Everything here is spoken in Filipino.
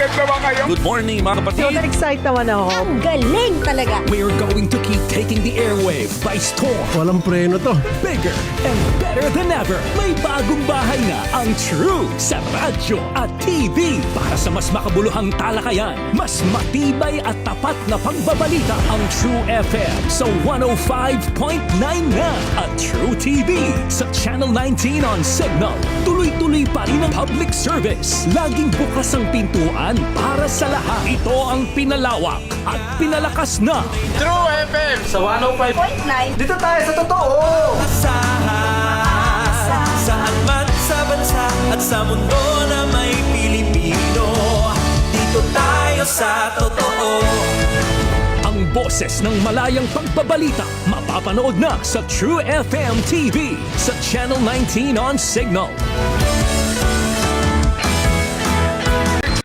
excited na ba kayo? Good morning mga So, kapatid! na-excite naman ako. Ang galing talaga. We're going to keep taking the airwave by storm. Walang preno to. Bigger and better than ever. May bagong bahay na ang True sa radyo at TV. Para sa mas makabuluhang talakayan, mas matibay at tapat na pagbabalita ang True FM sa 105.9 na at True TV sa Channel 19 on Signal. Tuloy-tuloy pa rin ang public service. Laging bukas ang pintuan para sa lahat. Ito ang pinalawak at pinalakas na True FM sa 105. 0.9. Dito tayo sa totoo! Saan man sa bansa at sa mundo na may Pilipino, dito tayo sa totoo. ang boses ng malayang pagbabalita. Mapapanood na sa True FM TV sa Channel 19 on Signal.